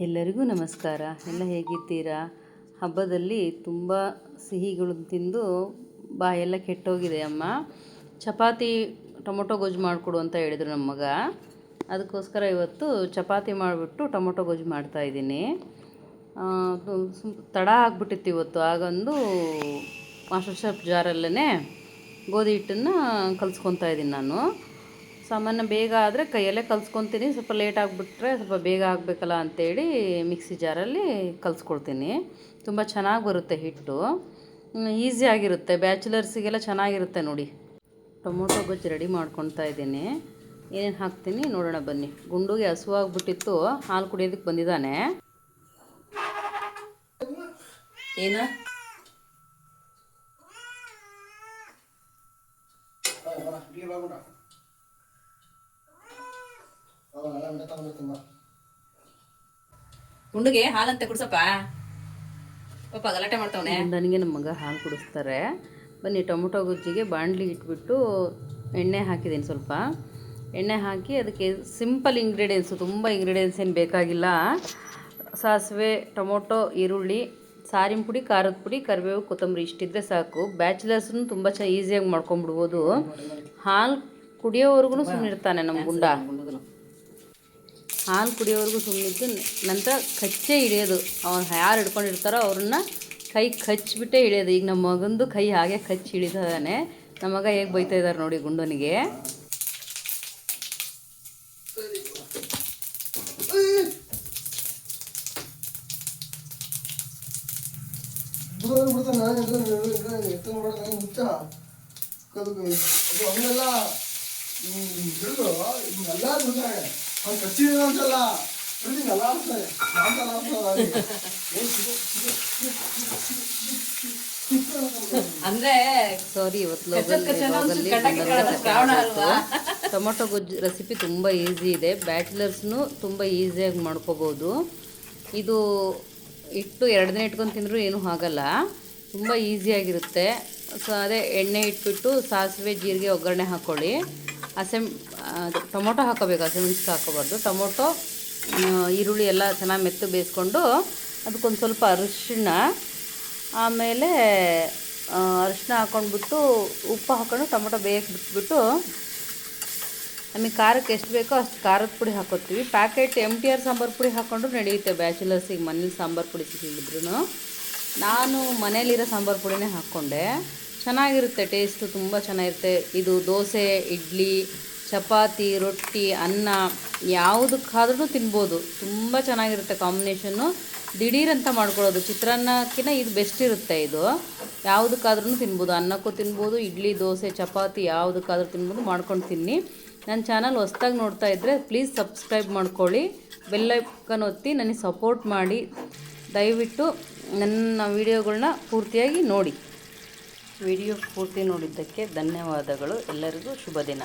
ಎಲ್ಲರಿಗೂ ನಮಸ್ಕಾರ. ಎಲ್ಲ ಹೇಗಿದ್ದೀರಾ? ಹಬ್ಬದಲ್ಲಿ ತುಂಬ ಸಿಹಿಗಳು ತಿಂದು ಬಾಯೆಲ್ಲ ಕೆಟ್ಟೋಗಿದೆ. ಅಮ್ಮ ಚಪಾತಿ ಟೊಮೊಟೊ ಗೊಜ್ಜು ಮಾಡಿಕೊಡು ಅಂತ ಹೇಳಿದರು ನಮ್ಮ ಮಗ. ಅದಕ್ಕೋಸ್ಕರ ಇವತ್ತು ಚಪಾತಿ ಮಾಡಿಬಿಟ್ಟು ಟೊಮೊಟೊ ಗೊಜ್ಜು ಮಾಡ್ತಾಯಿದ್ದೀನಿ. ತಡ ಆಗಿಬಿಟ್ಟಿತ್ತು ಇವತ್ತು. ಆಗೊಂದು ಮಾಸ್ಟರ್ ಶೆಫ್ ಜಾರಲ್ಲೇ ಗೋಧಿ ಹಿಟ್ಟನ್ನು ಕಲಿಸ್ಕೊತಾ ಇದ್ದೀನಿ ನಾನು. ಸಾಮಾನ್ಯ ಬೇಗ ಆದರೆ ಕೈಯಲ್ಲೇ ಕಲಿಸ್ಕೊತೀನಿ. ಸ್ವಲ್ಪ ಲೇಟ್ ಆಗಿಬಿಟ್ರೆ ಸ್ವಲ್ಪ ಬೇಗ ಆಗಬೇಕಲ್ಲ ಅಂಥೇಳಿ ಮಿಕ್ಸಿ ಜಾರಲ್ಲಿ ಕಲಿಸ್ಕೊಳ್ತೀನಿ. ತುಂಬ ಚೆನ್ನಾಗಿ ಬರುತ್ತೆ ಹಿಟ್ಟು, ಈಸಿಯಾಗಿರುತ್ತೆ, ಬ್ಯಾಚುಲರ್ಸಿಗೆಲ್ಲ ಚೆನ್ನಾಗಿರುತ್ತೆ ನೋಡಿ. ಟೊಮೊಟೊ ಗೊಜ್ಜು ರೆಡಿ ಮಾಡ್ಕೊತಾ ಇದ್ದೀನಿ. ಏನೇನು ಹಾಕ್ತೀನಿ ನೋಡೋಣ ಬನ್ನಿ. ಗುಂಡುಗೆ ಹಸುವಾಗ್ಬಿಟ್ಟಿತ್ತು, ಹಾಲು ಕುಡಿಯೋದಕ್ಕೆ ಬಂದಿದ್ದಾನೆ. ಏನು ಗುಂಡುಗೆ ಹಾಲಂತೆ ಕುಡ್ಸಪ್ಪ, ಪಾಪ ಗಲಾಟೆ ಮಾಡ್ತಾವನೆ. ನನಗೆ ನಮ್ಮ ಮಗ ಹಾಲು ಕುಡಿಸ್ತಾರೆ. ಬನ್ನಿ, ಟೊಮೊಟೊ ಗೊಜ್ಜಿಗೆ ಬಾಣಲಿ ಇಟ್ಬಿಟ್ಟು ಎಣ್ಣೆ ಹಾಕಿದ್ದೀನಿ. ಸ್ವಲ್ಪ ಎಣ್ಣೆ ಹಾಕಿ ಅದಕ್ಕೆ ಸಿಂಪಲ್ ಇಂಗ್ರೀಡಿಯೆಂಟ್ಸು, ತುಂಬ ಇಂಗ್ರೀಡಿಯೆಂಟ್ಸ್ ಏನು ಬೇಕಾಗಿಲ್ಲ. ಸಾಸಿವೆ, ಟೊಮೊಟೊ, ಈರುಳ್ಳಿ, ಸಾರಿನ ಪುಡಿ, ಖಾರದ ಪುಡಿ, ಕರಿಬೇವು, ಕೊತ್ತಂಬರಿ ಇಷ್ಟಿದ್ರೆ ಸಾಕು. ಬ್ಯಾಚುಲರ್ಸ್ನು ತುಂಬ ಈಸಿಯಾಗಿ ಮಾಡ್ಕೊಂಬಿಡ್ಬೋದು. ಹಾಲು ಕುಡಿಯೋವರೆಗೂ ಸುಮ್ಮನಿರ್ತಾನೆ ನಮ್ಮ ಗುಂಡ. ಹಾಲು ಕುಡಿಯೋವರೆಗೂ ಸುಮ್ಮನಿದ್ದು ನಂತರ ಕಚ್ಚೇ ಹಿಡಿಯೋದು. ಅವ್ನು ಯಾರು ಹಿಡ್ಕೊಂಡಿರ್ತಾರೋ ಅವ್ರನ್ನ ಕೈ ಕಚ್ಚಿಬಿಟ್ಟೇ ಹಿಡಿಯೋದು. ಈಗ ನಮ್ಮ ಮಗಂದು ಕೈ ಹಾಗೆ ಕಚ್ಚಿ ಹಿಡಿದಾನೆ. ನಮ್ಮ ಮಗ ಹೇಗೆ ಬೈತಾ ಇದ್ದಾರೆ ನೋಡಿ ಗುಂಡನಿಗೆ. ಅಂದ್ರೆ ಸಾರಿ, ಇವತ್ತು ಟೊಮೊಟೊ ಗೊಜ್ಜು ರೆಸಿಪಿ ತುಂಬ ಈಸಿ ಇದೆ. ಬ್ಯಾಚುಲರ್ಸ್ನು ತುಂಬ ಈಸಿಯಾಗಿ ಮಾಡ್ಕೋಬೋದು. ಇದು ಇಟ್ಟು 2 ದಿನ ಇಟ್ಕೊಂಡು ತಿಂದರೂ ಏನೂ ಆಗಲ್ಲ, ತುಂಬ ಈಸಿಯಾಗಿರುತ್ತೆ. ಸೊ ಅದೇ ಎಣ್ಣೆ ಇಟ್ಬಿಟ್ಟು ಸಾಸಿವೆ ಜೀರಿಗೆ ಒಗ್ಗರಣೆ ಹಾಕ್ಕೊಳ್ಳಿ. ಟೊಮೊಟೊ ಹಾಕೋಬೇಕು, ಹಸಿಮೆಣಸಿಗೆ ಹಾಕೋಬಾರ್ದು. ಟೊಮೊಟೊ, ಈರುಳ್ಳಿ ಎಲ್ಲ ಚೆನ್ನಾಗಿ ಮೆತ್ತು ಬೇಯಿಸ್ಕೊಂಡು ಅದಕ್ಕೊಂದು ಸ್ವಲ್ಪ ಅರಿಶಿಣ, ಆಮೇಲೆ ಅರಿಶಿಣ ಹಾಕ್ಕೊಂಡ್ಬಿಟ್ಟು ಉಪ್ಪು ಹಾಕ್ಕೊಂಡು ಟೊಮೊಟೊ ಬೇಯಕ್ಕೆ ಬಿಟ್ಬಿಟ್ಟು ನಮಗೆ ಖಾರಕ್ಕೆ ಎಷ್ಟು ಬೇಕೋ ಅಷ್ಟು ಖಾರದ ಪುಡಿ ಹಾಕೋತೀವಿ. ಪ್ಯಾಕೆಟ್ MTR ಸಾಂಬಾರು ಪುಡಿ ಹಾಕ್ಕೊಂಡ್ರು ನಡೆಯುತ್ತೆ ಬ್ಯಾಚುಲರ್ಸಿಗೆ. ಮನೇಲಿ ಸಾಂಬಾರು ಪುಡಿ ಸಿಕ್ಕಿದ್ರು ನಾನು ಮನೇಲಿರೋ ಸಾಂಬಾರು ಪುಡಿನೇ ಹಾಕ್ಕೊಂಡೆ. ಚೆನ್ನಾಗಿರುತ್ತೆ, ಟೇಸ್ಟು ತುಂಬ ಚೆನ್ನಾಗಿರುತ್ತೆ. ಇದು ದೋಸೆ, ಇಡ್ಲಿ, ಚಪಾತಿ, ರೊಟ್ಟಿ, ಅನ್ನ ಯಾವುದಕ್ಕಾದ್ರೂ ತಿನ್ಬೋದು. ತುಂಬ ಚೆನ್ನಾಗಿರುತ್ತೆ ಕಾಂಬಿನೇಷನ್ನು. ದಿಢೀರಂತ ಮಾಡ್ಕೊಳ್ಳೋದು. ಚಿತ್ರಾನ್ನಕ್ಕಿಂತ ಇದು ಬೆಸ್ಟ್ ಇರುತ್ತೆ. ಇದು ಯಾವುದಕ್ಕಾದ್ರೂ ತಿನ್ಬೋದು, ಅನ್ನಕ್ಕೂ ತಿನ್ಬೋದು, ಇಡ್ಲಿ, ದೋಸೆ, ಚಪಾತಿ ಯಾವುದಕ್ಕಾದ್ರೂ ತಿನ್ಬೋದು. ಮಾಡ್ಕೊಂಡು ತಿನ್ನಿ. ನನ್ನ ಚಾನಲ್ ಹೊಸ್ದಾಗಿ ನೋಡ್ತಾ ಇದ್ದರೆ ಪ್ಲೀಸ್ ಸಬ್ಸ್ಕ್ರೈಬ್ ಮಾಡ್ಕೊಳ್ಳಿ, ಬೆಲ್ ಐಕಾನ್ ಒತ್ತಿ ನನಗೆ ಸಪೋರ್ಟ್ ಮಾಡಿ. ದಯವಿಟ್ಟು ನನ್ನ ವಿಡಿಯೋಗಳನ್ನ ಪೂರ್ತಿಯಾಗಿ ನೋಡಿ. ವಿಡಿಯೋ ಪೂರ್ತಿ ನೋಡಿದ್ದಕ್ಕೆ ಧನ್ಯವಾದಗಳು. ಎಲ್ಲರಿಗೂ ಶುಭ ದಿನ.